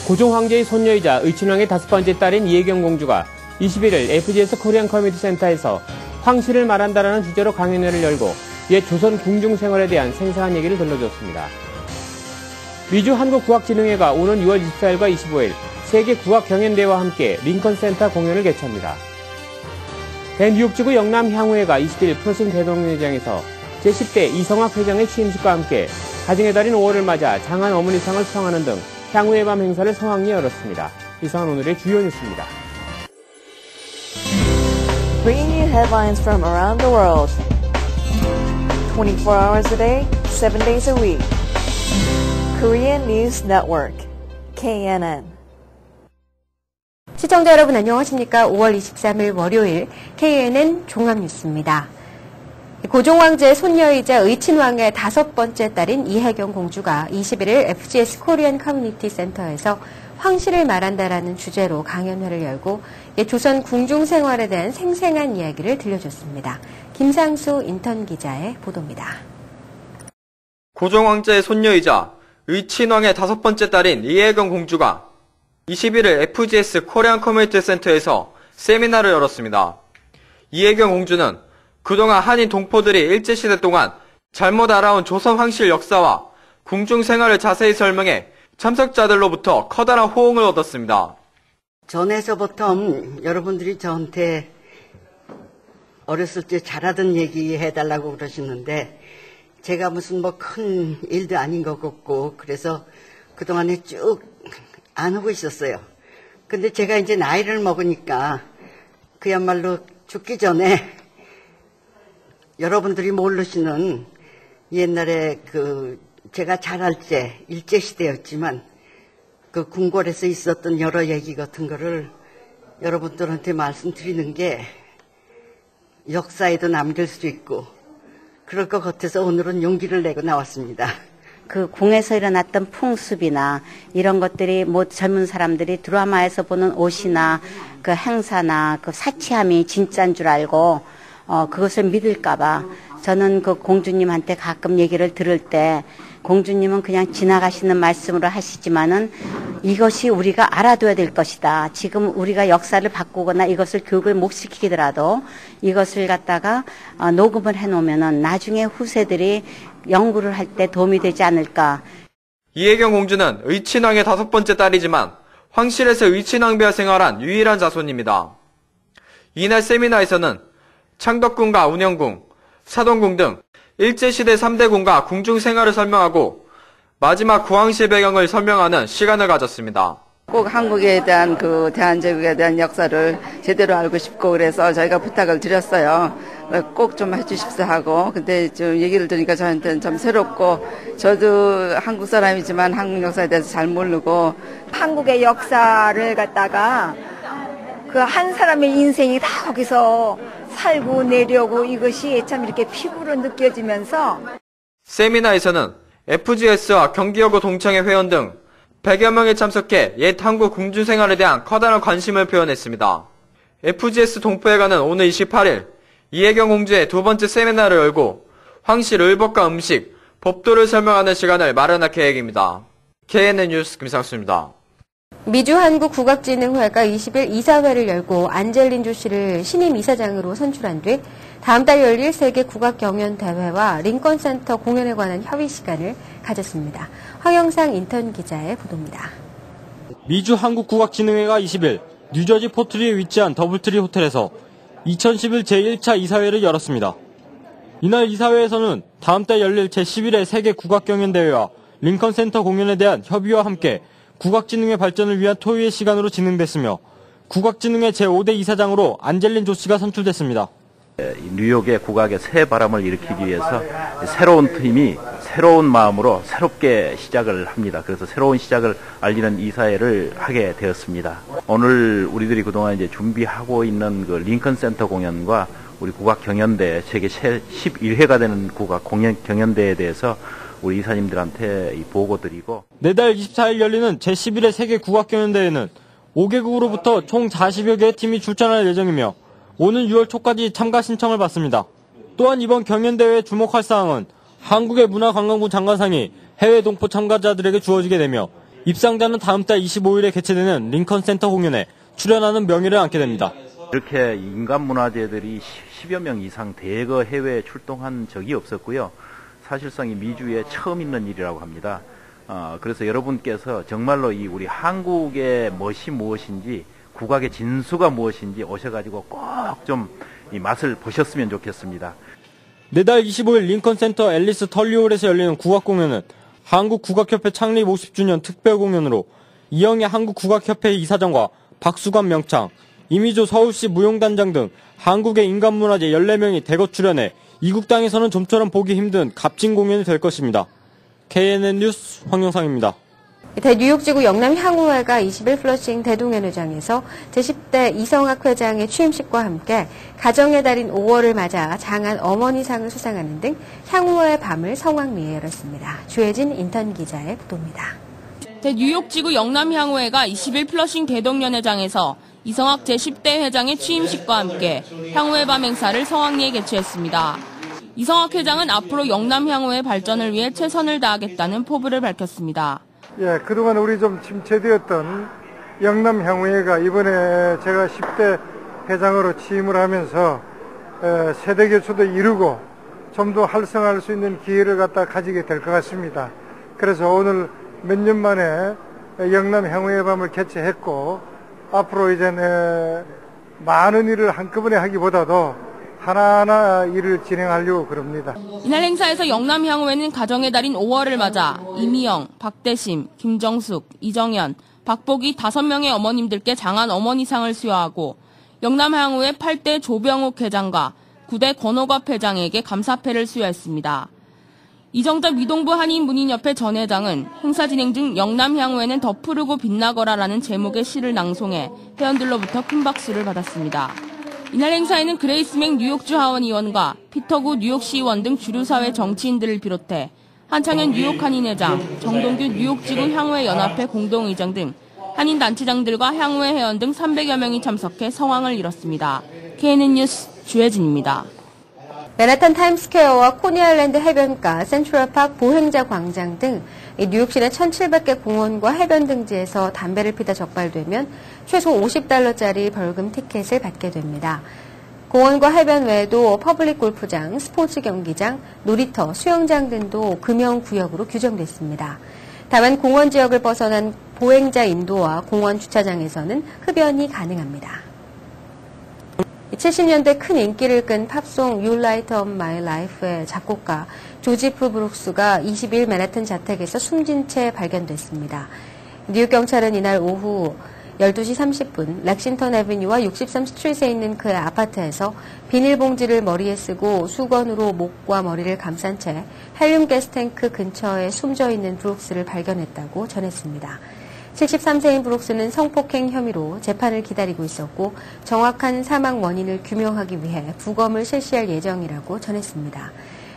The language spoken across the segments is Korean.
고종 황제의 손녀이자 의친왕의 5번째 딸인 이혜경 공주가 21일 FGS 코리안 커뮤니티 센터에서 황실을 말한다라는 주제로 강연회를 열고 옛 조선 궁중 생활에 대한 생생한 얘기를 들려줬습니다. 미주 한국국악진흥회가 오는 6월 24일과 25일 세계 국악 경연대회와 함께 링컨센터 공연을 개최합니다. 대뉴욕지구 영남향후회가 21일 프로신 대동회장에서 제10대 이성학 회장의 취임식과 함께 가정의 달인 5월을 맞아 장한 어머니상을 수상하는 등 향후의 밤 행사를 성황리에 열었습니다. 이상은 오늘의 주요 뉴스입니다. Bringing you headlines from around the world. 24 hours a day, 7 days a week. Korean News Network, KNN. 시청자 여러분 안녕하십니까? 5월 23일 월요일 KNN 종합뉴스입니다. 고종 황제의 손녀이자 의친왕의 5번째 딸인 이혜경 공주가 21일 FGS 코리안 커뮤니티 센터에서 황실을 말한다라는 주제로 강연회를 열고 옛 조선 궁중 생활에 대한 생생한 이야기를 들려줬습니다. 김상수 인턴 기자의 보도입니다. 고종 황제의 손녀이자 의친왕의 5번째 딸인 이혜경 공주가 21일 FGS 코리안 커뮤니티 센터에서 세미나를 열었습니다. 이혜경 공주는 그동안 한인 동포들이 일제시대 동안 잘못 알아온 조선 황실 역사와 궁중 생활을 자세히 설명해 참석자들로부터 커다란 호응을 얻었습니다. 전에서부터 여러분들이 저한테 어렸을 때 잘하던 얘기 해달라고 그러시는데 제가 무슨 큰 일도 아닌 것 같고 그래서 그동안에 쭉 안 하고 있었어요. 근데 제가 이제 나이를 먹으니까 그야말로 죽기 전에 여러분들이 모르시는 옛날에 제가 자랄 때 일제시대였지만 그 궁궐에서 있었던 여러 얘기 같은 거를 여러분들한테 말씀드리는 게 역사에도 남길 수 있고 그럴 것 같아서 오늘은 용기를 내고 나왔습니다. 그 궁에서 일어났던 풍습이나 이런 것들이 젊은 사람들이 드라마에서 보는 옷이나 그 행사나 그 사치함이 진짜인 줄 알고 그것을 믿을까봐 저는 그 공주님한테 가끔 얘기를 들을 때 공주님은 그냥 지나가시는 말씀으로 하시지만은 이것이 우리가 알아둬야 될 것이다. 지금 우리가 역사를 바꾸거나 이것을 교육을 못 시키더라도 이것을 갖다가 녹음을 해놓으면은 나중에 후세들이 연구를 할 때 도움이 되지 않을까. 이혜경 공주는 의친왕의 5번째 딸이지만 황실에서 의친왕비와 생활한 유일한 자손입니다. 이날 세미나에서는 창덕궁과 운영궁, 사동궁 등 일제시대 3대 궁과 궁중 생활을 설명하고 마지막 구황실 배경을 설명하는 시간을 가졌습니다. 꼭 한국에 대한 대한제국에 대한 역사를 제대로 알고 싶고 그래서 저희가 부탁을 드렸어요. 꼭 좀 해주십사 하고 근데 좀 얘기를 들으니까 저한테는 좀 새롭고 저도 한국 사람이지만 한국 역사에 대해서 잘 모르고 한국의 역사를 갖다가 그 한 사람의 인생이 다 거기서 살고 내려고 이것이 참 이렇게 피부로 느껴지면서 세미나에서는 FGS와 경기여고 동창회 회원 등 100여 명이 참석해 옛 한국 궁중 생활에 대한 커다란 관심을 표현했습니다. FGS 동포회관은 오늘 28일 이혜경 공주의 2번째 세미나를 열고 황실 의법과 음식, 법도를 설명하는 시간을 마련할 계획입니다. KNN 뉴스 김상수입니다. 미주 한국국악진흥회가 20일 이사회를 열고 안젤린 조씨를 신임 이사장으로 선출한 뒤 다음 달 열릴 세계 국악경연대회와 링컨센터 공연에 관한 협의 시간을 가졌습니다. 황영상 인턴 기자의 보도입니다. 미주 한국국악진흥회가 20일 뉴저지 포트리에 위치한 더블트리 호텔에서 2011 제1차 이사회를 열었습니다. 이날 이사회에서는 다음 달 열릴 제11회 세계 국악경연대회와 링컨센터 공연에 대한 협의와 함께 국악진흥회 발전을 위한 토의의 시간으로 진행됐으며 국악진흥회 제5대 이사장으로 안젤린 조씨가 선출됐습니다. 뉴욕의 국악의 새 바람을 일으키기 위해서 새로운 팀이 새로운 마음으로 새롭게 시작을 합니다. 그래서 새로운 시작을 알리는 이사회를 하게 되었습니다. 오늘 우리들이 그동안 이제 준비하고 있는 그 링컨 센터 공연과 우리 국악 경연대 세계 11회가 되는 국악 공연 경연대에 대해서 우리 이사님들한테 보고 드리고 내달 24일 열리는 제11회 세계 국악경연대회는 5개국으로부터 총 40여 개의 팀이 출전할 예정이며 오는 6월 초까지 참가 신청을 받습니다. 또한 이번 경연대회에 주목할 사항은 한국의 문화관광부 장관상이 해외 동포 참가자들에게 주어지게 되며 입상자는 다음 달 25일에 개최되는 링컨 센터 공연에 출연하는 명예를 안게 됩니다. 이렇게 인간문화재들이 10여 명 이상 대거 해외에 출동한 적이 없었고요. 사실상 이 미주에 처음 있는 일이라고 합니다. 그래서 여러분께서 정말로 이 우리 한국의 멋이 무엇인지, 국악의 진수가 무엇인지 오셔가지고 꼭 좀 이 맛을 보셨으면 좋겠습니다. 내달 25일 링컨 센터 앨리스 털리홀에서 열리는 국악 공연은 한국국악협회 창립 50주년 특별 공연으로 이영애 한국국악협회 이사장과 박수관 명창, 이미조 서울시 무용단장 등 한국의 인간문화재 14명이 대거 출연해 이국 땅에서는 좀처럼 보기 힘든 값진 공연이 될 것입니다. KNN 뉴스 황영상입니다. 대뉴욕지구 영남향후회가 20일 플러싱 대동연회장에서 제10대 이성학 회장의 취임식과 함께 가정의 달인 5월을 맞아 장안 어머니상을 수상하는 등 향후회의 밤을 성황리에 열었습니다. 주혜진 인턴 기자의 보도입니다. 대뉴욕지구 영남향후회가 20일 플러싱 대동연회장에서 이성학 제10대 회장의 취임식과 함께 향후회 밤 행사를 성황리에 개최했습니다. 이성학 회장은 앞으로 영남향후회 발전을 위해 최선을 다하겠다는 포부를 밝혔습니다. 예, 그동안 우리 좀 침체되었던 영남향후회가 이번에 제가 10대 회장으로 취임을 하면서 세대 교체도 이루고 좀 더 활성화할 수 있는 기회를 가지게 될 것 같습니다. 그래서 오늘 몇 년 만에 영남향후회 밤을 개최했고 앞으로 이제는 많은 일을 한꺼번에 하기보다도 하나하나 일을 진행하려고 그럽니다. 이날 행사에서 영남향후회는 가정의 달인 5월을 맞아 이미영, 박대심, 김정숙, 이정현, 박복이 5명의 어머님들께 장안 어머니상을 수여하고 영남향후회 8대 조병욱 회장과 9대 권호갑 회장에게 감사패를 수여했습니다. 이정답 위동부 한인문인협회 전 회장은 행사 진행 중 영남향후회는 더 푸르고 빛나거라라는 제목의 시를 낭송해 회원들로부터 큰 박수를 받았습니다. 이날 행사에는 그레이스 맥 뉴욕주 하원 의원과 피터구 뉴욕시 의원 등 주류사회 정치인들을 비롯해 한창현 뉴욕 한인회장, 정동규 뉴욕지구 향후회 연합회 공동의장 등 한인단체장들과 향후회 회원 등 300여 명이 참석해 성황을 이뤘습니다. KNN 뉴스 주혜진입니다. 맨하탄 타임스퀘어와 코니아일랜드 해변가, 센트럴파크 보행자 광장 등 뉴욕 시내 1,700개 공원과 해변 등지에서 담배를 피다 적발되면 최소 $50짜리 벌금 티켓을 받게 됩니다. 공원과 해변 외에도 퍼블릭 골프장, 스포츠 경기장, 놀이터, 수영장 등도 금연구역으로 규정됐습니다. 다만 공원 지역을 벗어난 보행자 인도와 공원 주차장에서는 흡연이 가능합니다. 70년대 큰 인기를 끈 팝송 You Light Up My Life의 작곡가 조지프 브룩스가 20일 맨하튼 자택에서 숨진 채 발견됐습니다. 뉴욕 경찰은 이날 오후 12시 30분 렉싱턴 애비뉴와 63스트리트에 있는 그의 아파트에서 비닐봉지를 머리에 쓰고 수건으로 목과 머리를 감싼 채 헬륨 가스탱크 근처에 숨져 있는 브룩스를 발견했다고 전했습니다. 73세인 브룩스는 성폭행 혐의로 재판을 기다리고 있었고 정확한 사망 원인을 규명하기 위해 부검을 실시할 예정이라고 전했습니다.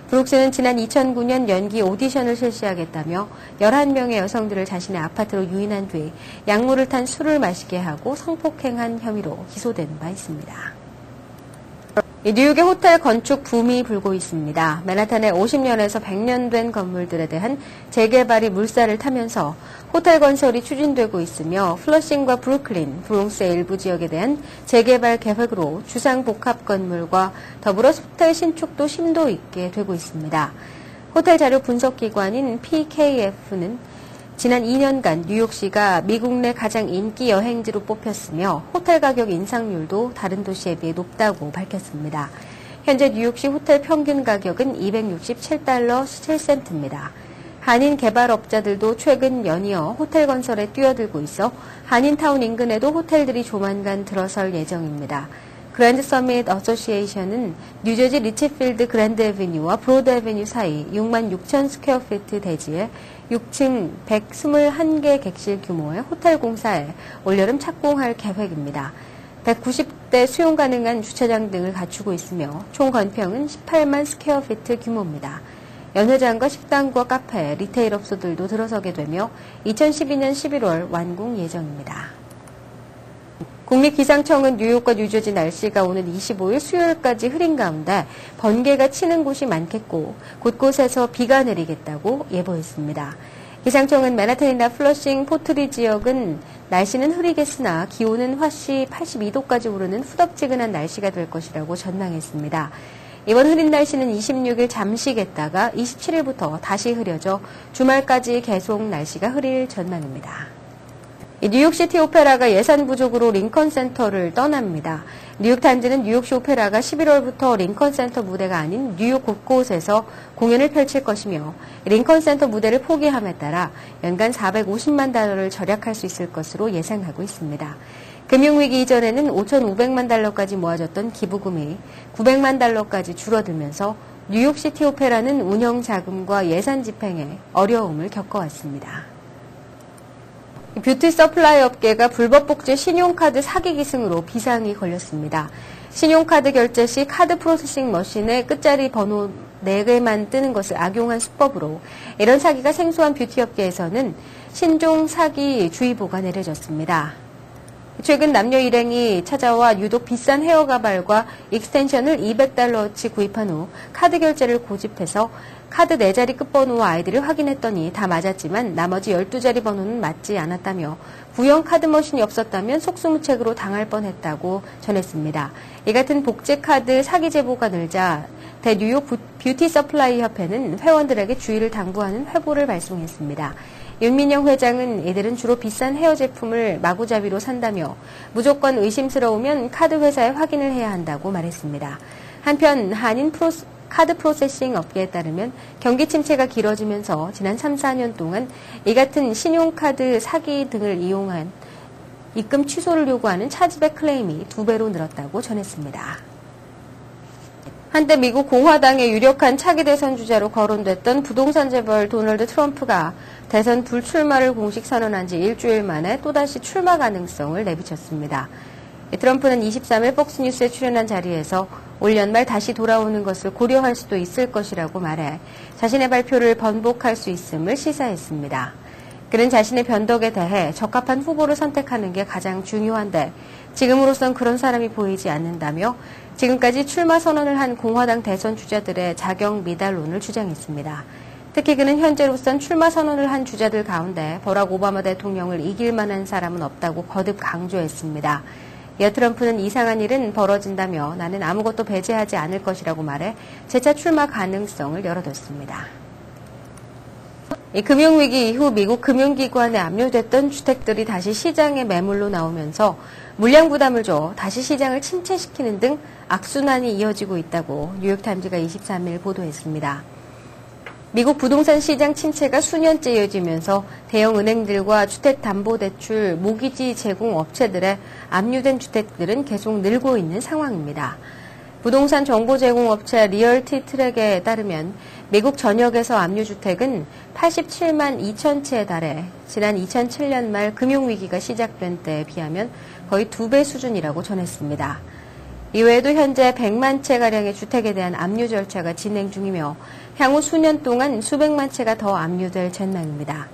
브룩스는 지난 2009년 연기 오디션을 실시하겠다며 11명의 여성들을 자신의 아파트로 유인한 뒤 약물을 탄 술을 마시게 하고 성폭행한 혐의로 기소된 바 있습니다. 뉴욕의 호텔 건축 붐이 불고 있습니다. 맨하탄의 50년에서 100년 된 건물들에 대한 재개발이 물살을 타면서 호텔 건설이 추진되고 있으며 플러싱과 브루클린, 브롱스의 일부 지역에 대한 재개발 계획으로 주상 복합 건물과 더불어 호텔 신축도 심도 있게 되고 있습니다. 호텔 자료 분석 기관인 PKF는 지난 2년간 뉴욕시가 미국 내 가장 인기 여행지로 뽑혔으며 호텔 가격 인상률도 다른 도시에 비해 높다고 밝혔습니다. 현재 뉴욕시 호텔 평균 가격은 $267 7센트입니다. 한인 개발업자들도 최근 연이어 호텔 건설에 뛰어들고 있어 한인타운 인근에도 호텔들이 조만간 들어설 예정입니다. 그랜드 서밋 어소시에이션은 뉴저지 리치필드 그랜드 애비뉴와 브로드 애비뉴 사이 6만 6천 스퀘어피트 대지에 6층 121개 객실 규모의 호텔 공사에 올여름 착공할 계획입니다. 190대 수용 가능한 주차장 등을 갖추고 있으며 총 건평은 18만 스퀘어피트 규모입니다. 연회장과 식당과 카페, 리테일 업소들도 들어서게 되며 2012년 11월 완공 예정입니다. 국립기상청은 뉴욕과 뉴저지 날씨가 오는 25일 수요일까지 흐린 가운데 번개가 치는 곳이 많겠고 곳곳에서 비가 내리겠다고 예보했습니다. 기상청은 맨하탄이나 플러싱, 포트리 지역은 날씨는 흐리겠으나 기온은 화씨 82도까지 오르는 후덥지근한 날씨가 될 것이라고 전망했습니다. 이번 흐린 날씨는 26일 잠시 겠다가 27일부터 다시 흐려져 주말까지 계속 날씨가 흐릴 전망입니다. 뉴욕시티 오페라가 예산 부족으로 링컨 센터를 떠납니다. 뉴욕타임즈는 뉴욕시 오페라가 11월부터 링컨 센터 무대가 아닌 뉴욕 곳곳에서 공연을 펼칠 것이며 링컨 센터 무대를 포기함에 따라 연간 450만 달러를 절약할 수 있을 것으로 예상하고 있습니다. 금융위기 이전에는 5,500만 달러까지 모아졌던 기부금이 900만 달러까지 줄어들면서 뉴욕시티 오페라는 운영 자금과 예산 집행에 어려움을 겪어왔습니다. 뷰티 서플라이 업계가 불법 복제 신용카드 사기 기승으로 비상이 걸렸습니다. 신용카드 결제 시 카드 프로세싱 머신에 끝자리 번호 4개만 뜨는 것을 악용한 수법으로 이런 사기가 생소한 뷰티 업계에서는 신종 사기 주의보가 내려졌습니다. 최근 남녀 일행이 찾아와 유독 비싼 헤어 가발과 익스텐션을 200달러어치 구입한 후 카드 결제를 고집해서 카드 4자리 끝번호와 아이디를 확인했더니 다 맞았지만 나머지 12자리 번호는 맞지 않았다며 구형 카드 머신이 없었다면 속수무책으로 당할 뻔했다고 전했습니다. 이 같은 복제 카드 사기 제보가 늘자 대뉴욕 뷰티 서플라이 협회는 회원들에게 주의를 당부하는 회보를 발송했습니다. 윤민영 회장은 이들은 주로 비싼 헤어 제품을 마구잡이로 산다며 무조건 의심스러우면 카드 회사에 확인을 해야 한다고 말했습니다. 한편 한인 카드 프로세싱 업계에 따르면 경기 침체가 길어지면서 지난 3, 4년 동안 이 같은 신용카드 사기 등을 이용한 입금 취소를 요구하는 차지백 클레임이 2배로 늘었다고 전했습니다. 한때 미국 공화당의 유력한 차기 대선 주자로 거론됐던 부동산 재벌 도널드 트럼프가 대선 불출마를 공식 선언한 지 일주일 만에 또다시 출마 가능성을 내비쳤습니다. 트럼프는 23일 폭스뉴스에 출연한 자리에서 올 연말 다시 돌아오는 것을 고려할 수도 있을 것이라고 말해 자신의 발표를 번복할 수 있음을 시사했습니다. 그는 자신의 변덕에 대해 적합한 후보를 선택하는 게 가장 중요한데 지금으로선 그런 사람이 보이지 않는다며 지금까지 출마 선언을 한 공화당 대선 주자들의 자격 미달론을 주장했습니다. 특히 그는 현재로선 출마 선언을 한 주자들 가운데 버락 오바마 대통령을 이길 만한 사람은 없다고 거듭 강조했습니다. 이어 트럼프는 이상한 일은 벌어진다며 나는 아무것도 배제하지 않을 것이라고 말해 재차 출마 가능성을 열어뒀습니다. 이 금융위기 이후 미국 금융기관에 압류됐던 주택들이 다시 시장에 매물로 나오면서 물량 부담을 줘 다시 시장을 침체시키는 등 악순환이 이어지고 있다고 뉴욕타임즈가 23일 보도했습니다. 미국 부동산 시장 침체가 수년째 이어지면서 대형 은행들과 주택담보대출 모기지 제공 업체들의 압류된 주택들은 계속 늘고 있는 상황입니다. 부동산 정보 제공 업체 리얼티 트랙에 따르면 미국 전역에서 압류주택은 87만 2천 채에 달해 지난 2007년 말 금융위기가 시작된 때에 비하면 거의 2배 수준이라고 전했습니다. 이외에도 현재 100만 채가량의 주택에 대한 압류 절차가 진행 중이며 향후 수년 동안 수백만 채가 더 압류될 전망입니다.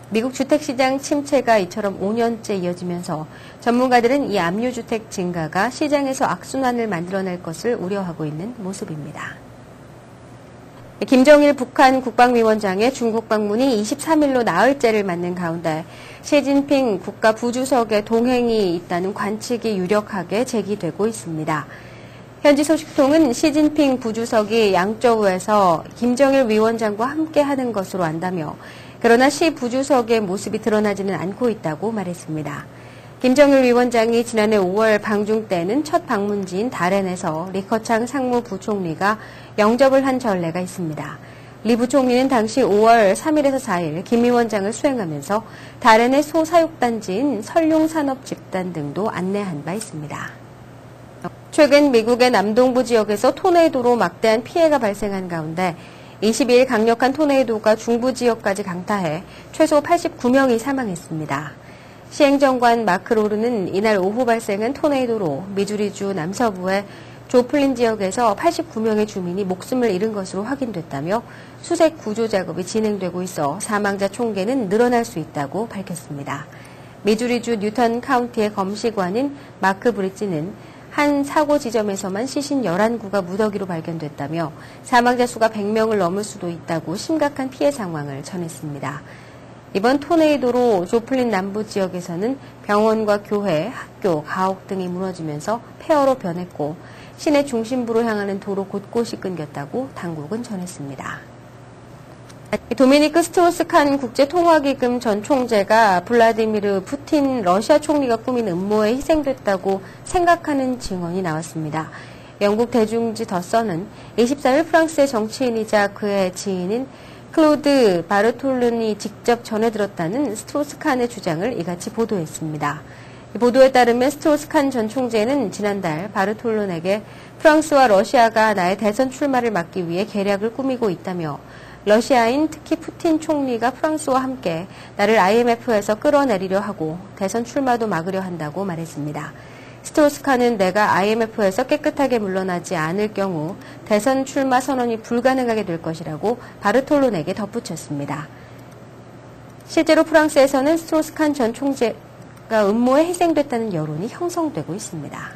미국 주택시장 침체가 이처럼 5년째 이어지면서 전문가들은 이 압류주택 증가가 시장에서 악순환을 만들어낼 것을 우려하고 있는 모습입니다. 김정일 북한 국방위원장의 중국 방문이 23일로 나흘째를 맞는 가운데 시진핑 국가 부주석의 동행이 있다는 관측이 유력하게 제기되고 있습니다. 현지 소식통은 시진핑 부주석이 양저우에서 김정일 위원장과 함께하는 것으로 안다며 그러나 시 부주석의 모습이 드러나지는 않고 있다고 말했습니다. 김정일 위원장이 지난해 5월 방중 때는 첫 방문지인 다롄에서 리커창 상무부총리가 영접을 한 전례가 있습니다. 리 부총리는 당시 5월 3일에서 4일 김 위원장을 수행하면서 다롄의 소사육단지인 설룡산업집단 등도 안내한 바 있습니다. 최근 미국의 남동부 지역에서 토네이도로 막대한 피해가 발생한 가운데 22일 강력한 토네이도가 중부 지역까지 강타해 최소 89명이 사망했습니다. 시행정관 마크 로르는 이날 오후 발생한 토네이도로 미주리주 남서부의 조플린 지역에서 89명의 주민이 목숨을 잃은 것으로 확인됐다며 수색 구조 작업이 진행되고 있어 사망자 총계는 늘어날 수 있다고 밝혔습니다. 미주리주 뉴턴 카운티의 검시관인 마크 브릿지는 한 사고 지점에서만 시신 11구가 무더기로 발견됐다며 사망자 수가 100명을 넘을 수도 있다고 심각한 피해 상황을 전했습니다. 이번 토네이도로 조플린 남부 지역에서는 병원과 교회, 학교, 가옥 등이 무너지면서 폐허로 변했고 시내 중심부로 향하는 도로 곳곳이 끊겼다고 당국은 전했습니다. 도미니크 스트로스칸 국제통화기금 전 총재가 블라디미르 푸틴 러시아 총리가 꾸민 음모에 희생됐다고 생각하는 증언이 나왔습니다. 영국 대중지 더 선은 24일 프랑스의 정치인이자 그의 지인인 클로드 바르톨른이 직접 전해들었다는 스트로스칸의 주장을 이같이 보도했습니다. 보도에 따르면 스트로스칸 전 총재는 지난달 바르톨른에게 프랑스와 러시아가 나의 대선 출마를 막기 위해 계략을 꾸미고 있다며 러시아인 특히 푸틴 총리가 프랑스와 함께 나를 IMF에서 끌어내리려 하고 대선 출마도 막으려 한다고 말했습니다. 스트로스칸은 내가 IMF에서 깨끗하게 물러나지 않을 경우 대선 출마 선언이 불가능하게 될 것이라고 바르톨론에게 덧붙였습니다. 실제로 프랑스에서는 스트로스칸 전 총재가 음모에 희생됐다는 여론이 형성되고 있습니다.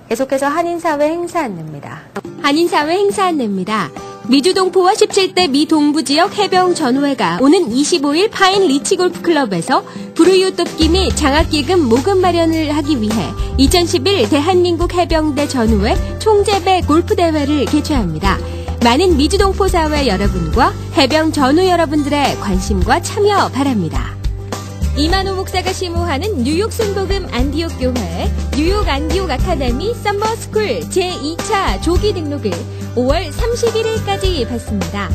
계속해서 한인사회 행사 안내입니다. 한인사회 행사 안내입니다. 미주동포와 17대 미 동부지역 해병 전우회가 오는 25일 파인 리치골프클럽에서 불우이웃 돕기 및 장학기금 모금 마련을 하기 위해 2011 대한민국 해병대 전우회 총재배 골프대회를 개최합니다. 많은 미주동포 사회 여러분과 해병 전우 여러분들의 관심과 참여 바랍니다. 이만호 목사가 심호하는 뉴욕 순복음 안디옥 교회 뉴욕 안디옥 아카데미 썸머스쿨 제2차 조기 등록을 5월 31일까지 받습니다.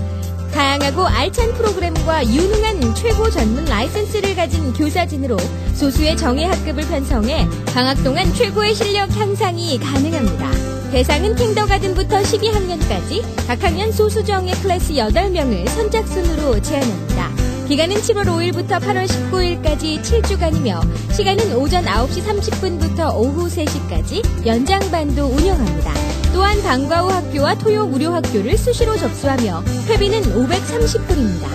다양하고 알찬 프로그램과 유능한 최고 전문 라이선스를 가진 교사진으로 소수의 정예 학급을 편성해 방학 동안 최고의 실력 향상이 가능합니다. 대상은 킹더가든부터 12학년까지 각 학년 소수정예 클래스 8명을 선착순으로 제한합니다. 기간은 7월 5일부터 8월 19일까지 7주간이며 시간은 오전 9시 30분부터 오후 3시까지 연장반도 운영합니다. 또한 방과 후 학교와 토요 무료 학교를 수시로 접수하며 회비는 530불입니다.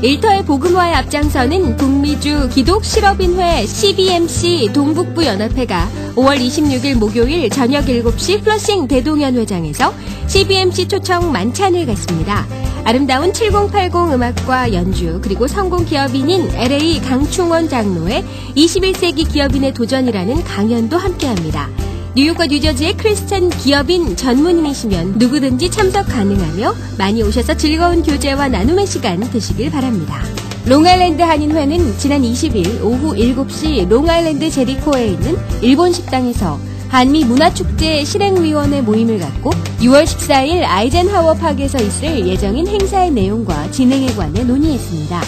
일터의 복음화에 앞장서는 북미주 기독실업인회 CBMC 동북부 연합회가 5월 26일 목요일 저녁 7시 플러싱 대동연회장에서 CBMC 초청 만찬을 갖습니다. 아름다운 7080 음악과 연주 그리고 성공 기업인인 LA 강충원 장로의 21세기 기업인의 도전이라는 강연도 함께합니다. 뉴욕과 뉴저지의 크리스찬 기업인 전문인이시면 누구든지 참석 가능하며 많이 오셔서 즐거운 교제와 나눔의 시간 되시길 바랍니다. 롱아일랜드 한인회는 지난 20일 오후 7시 롱아일랜드 제리코에 있는 일본 식당에서 한미 문화축제 실행위원회 모임을 갖고 6월 14일 아이젠하워 파크에서 있을 예정인 행사의 내용과 진행에 관해 논의했습니다.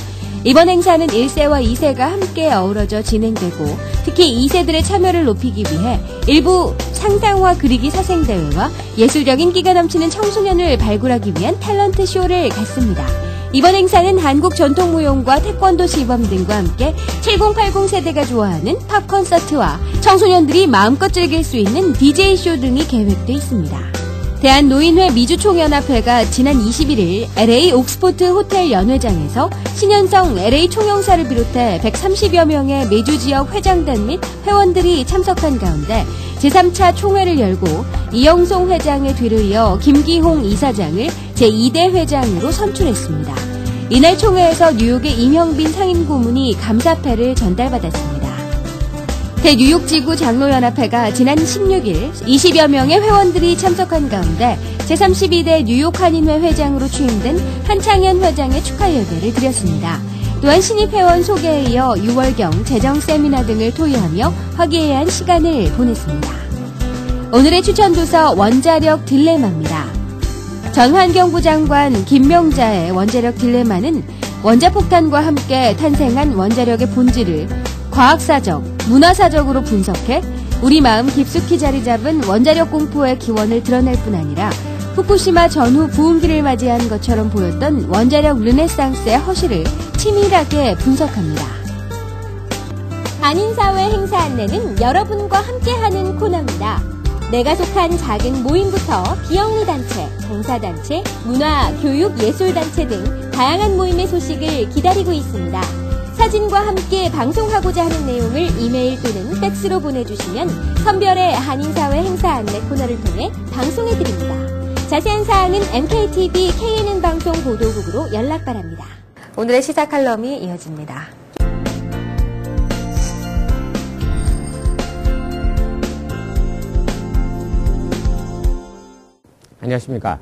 이번 행사는 1세와 2세가 함께 어우러져 진행되고 특히 2세들의 참여를 높이기 위해 일부 상상화 그리기 사생대회와 예술적인 끼가 넘치는 청소년을 발굴하기 위한 탤런트 쇼를 갖습니다. 이번 행사는 한국 전통무용과 태권도 시범 등과 함께 7080 세대가 좋아하는 팝 콘서트와 청소년들이 마음껏 즐길 수 있는 DJ쇼 등이 계획돼 있습니다. 대한노인회 미주총연합회가 지난 21일 LA 옥스포트 호텔 연회장에서 신현성 LA 총영사를 비롯해 130여 명의 미주지역 회장단 및 회원들이 참석한 가운데 제3차 총회를 열고 이영송 회장의 뒤를 이어 김기홍 이사장을 제2대 회장으로 선출했습니다. 이날 총회에서 뉴욕의 임형빈 상임고문이 감사패를 전달받았습니다. 대뉴욕지구 장로연합회가 지난 16일 20여 명의 회원들이 참석한 가운데 제32대 뉴욕 한인회 회장으로 취임된 한창현 회장의 축하 예배를 드렸습니다. 또한 신입 회원 소개에 이어 6월경 재정 세미나 등을 토의하며 화기애애한 시간을 보냈습니다. 오늘의 추천 도서 원자력 딜레마입니다. 전 환경부 장관 김명자의 원자력 딜레마는 원자폭탄과 함께 탄생한 원자력의 본질을 과학사적, 문화사적으로 분석해 우리 마음 깊숙이 자리 잡은 원자력 공포의 기원을 드러낼 뿐 아니라 후쿠시마 전후 부흥기를 맞이한 것처럼 보였던 원자력 르네상스의 허실을 치밀하게 분석합니다. 한인사회 행사 안내는 여러분과 함께하는 코너입니다. 내가 속한 작은 모임부터 비영리 단체, 봉사단체, 문화, 교육, 예술단체 등 다양한 모임의 소식을 기다리고 있습니다. 사진과 함께 방송하고자 하는 내용을 이메일 또는 팩스로 보내주시면 선별의 한인사회 행사 안내 코너를 통해 방송해드립니다. 자세한 사항은 MKTV KNN 방송 보도국으로 연락 바랍니다. 오늘의 시사 칼럼이 이어집니다. 안녕하십니까.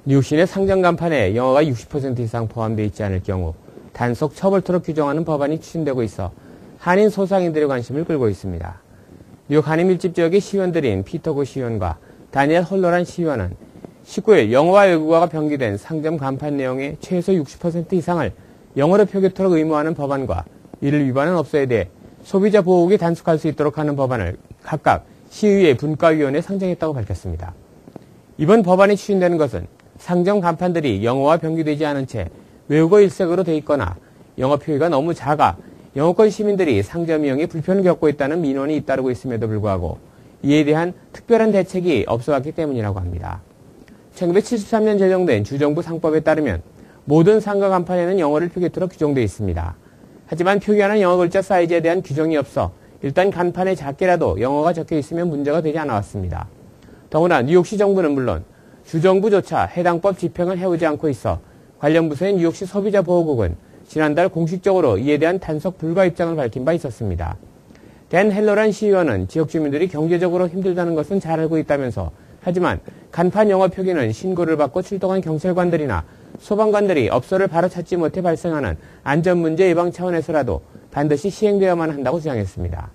뉴욕시 내 상점 간판에 영어가 60% 이상 포함되어 있지 않을 경우 단속 처벌토록 규정하는 법안이 추진되고 있어 한인 소상인들의 관심을 끌고 있습니다. 뉴욕 한인 밀집 지역의 시의원들인 피터 고 시의원과 다니엘 홀러란 시의원은 19일 영어와 외국어가 병기된 상점 간판 내용의 최소 60% 이상을 영어로 표기토록 의무화하는 법안과 이를 위반한 업소에 대해 소비자 보호국이 단속할 수 있도록 하는 법안을 각각 시의회 분과위원회에 상정했다고 밝혔습니다. 이번 법안이 추진되는 것은 상점 간판들이 영어와 병기되지 않은 채 외국어 일색으로 돼 있거나 영어 표기가 너무 작아 영어권 시민들이 상점 이용에 불편을 겪고 있다는 민원이 잇따르고 있음에도 불구하고 이에 대한 특별한 대책이 없어왔기 때문이라고 합니다. 1973년 제정된 주정부 상법에 따르면 모든 상가 간판에는 영어를 표기토록 규정되어 있습니다. 하지만 표기하는 영어 글자 사이즈에 대한 규정이 없어 일단 간판에 작게라도 영어가 적혀 있으면 문제가 되지 않아왔습니다. 더구나 뉴욕시 정부는 물론 주정부조차 해당 법 집행을 해오지 않고 있어 관련 부서인 뉴욕시 소비자보호국은 지난달 공식적으로 이에 대한 단속 불가 입장을 밝힌 바 있었습니다. 댄 헬러란 시의원은 지역 주민들이 경제적으로 힘들다는 것은 잘 알고 있다면서 하지만 간판 영어 표기는 신고를 받고 출동한 경찰관들이나 소방관들이 업소를 바로 찾지 못해 발생하는 안전문제 예방 차원에서라도 반드시 시행되어야만 한다고 주장했습니다.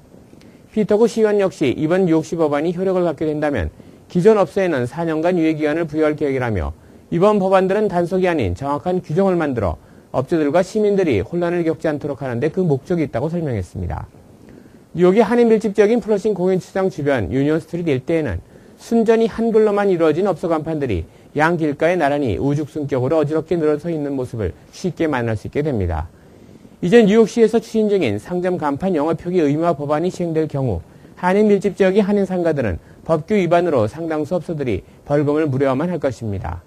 피터 고 시의원 역시 이번 뉴욕시 법안이 효력을 갖게 된다면 기존 업소에는 4년간 유예기간을 부여할 계획이라며 이번 법안들은 단속이 아닌 정확한 규정을 만들어 업주들과 시민들이 혼란을 겪지 않도록 하는데 그 목적이 있다고 설명했습니다. 뉴욕의 한인 밀집 지역인 플러싱 공연시장 주변 유니온 스트리트 일대에는 순전히 한글로만 이루어진 업소 간판들이 양 길가에 나란히 우죽순격으로 어지럽게 늘어서 있는 모습을 쉽게 만날 수 있게 됩니다. 이제 뉴욕시에서 추진 중인 상점 간판 영어 표기 의무화 법안이 시행될 경우 한인 밀집 지역의 한인 상가들은 법규 위반으로 상당수 업소들이 벌금을 물어야만 할 것입니다.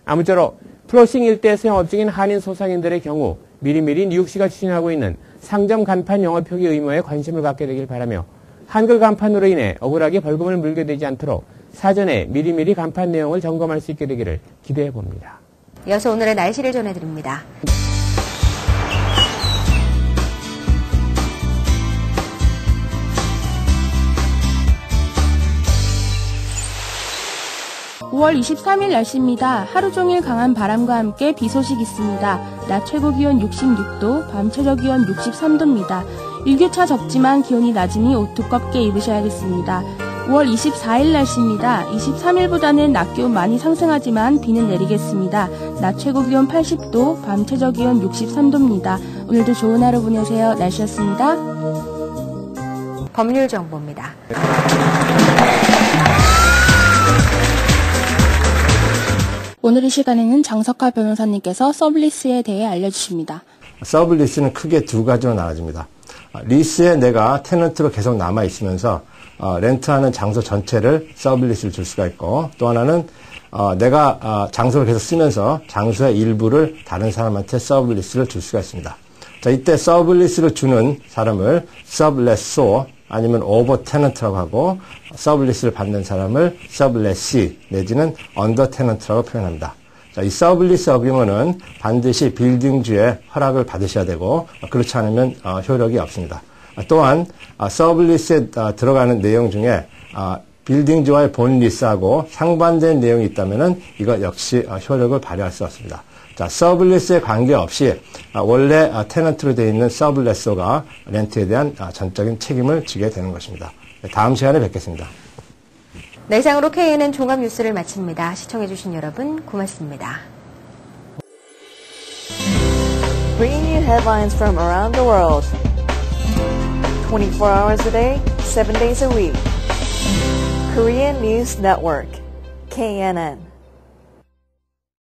아무쪼록 플러싱 일대에서 영업 중인 한인 소상인들의 경우 미리미리 뉴욕시가 추진하고 있는 상점 간판 영어 표기 의무에 관심을 갖게 되길 바라며 한글 간판으로 인해 억울하게 벌금을 물게 되지 않도록 사전에 미리미리 간판 내용을 점검할 수 있게 되기를 기대해 봅니다. 이어서 오늘의 날씨를 전해드립니다. (5월 23일) 날씨입니다. 하루 종일 강한 바람과 함께 비 소식 있습니다. 낮 최고 기온 66도, 밤 최저 기온 63도입니다. 일교차 적지만 기온이 낮으니 옷 두껍게 입으셔야겠습니다. 5월 24일 날씨입니다. 23일보다는 낮 기온 많이 상승하지만 비는 내리겠습니다. 낮 최고 기온 80도, 밤 최저 기온 63도입니다. 오늘도 좋은 하루 보내세요. 날씨였습니다. 법률 정보입니다. 오늘 이 시간에는 장석하 변호사님께서 서블리스에 대해 알려주십니다. 서블리스는 크게 두 가지로 나눠집니다. 리스에 내가 테넌트로 계속 남아있으면서 렌트하는 장소 전체를 서블리스를 줄 수가 있고, 또 하나는 내가 장소를 계속 쓰면서 장소의 일부를 다른 사람한테 서블리스를 줄 수가 있습니다. 자, 이때 서블리스를 주는 사람을 서블레소 아니면 오버 테넌트라고 하고, 서블리스를 받는 사람을 서블레시 내지는 언더 테넌트라고 표현합니다. 자, 이 서블리스 어그리먼트는 반드시 빌딩주의 허락을 받으셔야 되고, 그렇지 않으면 효력이 없습니다. 또한 서블리스에 들어가는 내용 중에 빌딩주와의 본 리스하고 상반된 내용이 있다면은 이거 역시 효력을 발휘할 수 없습니다. 자, 서블리스에 관계없이 원래 테넌트로 되어 있는 서블레소가 렌트에 대한 전적인 책임을 지게 되는 것입니다. 다음 시간에 뵙겠습니다. 네, 이상으로 KNN 종합 뉴스를 마칩니다. 시청해주신 여러분 고맙습니다. Bringing you headlines from around the world. 24 hours a day, 7 days a week. Korean News Network, KNN.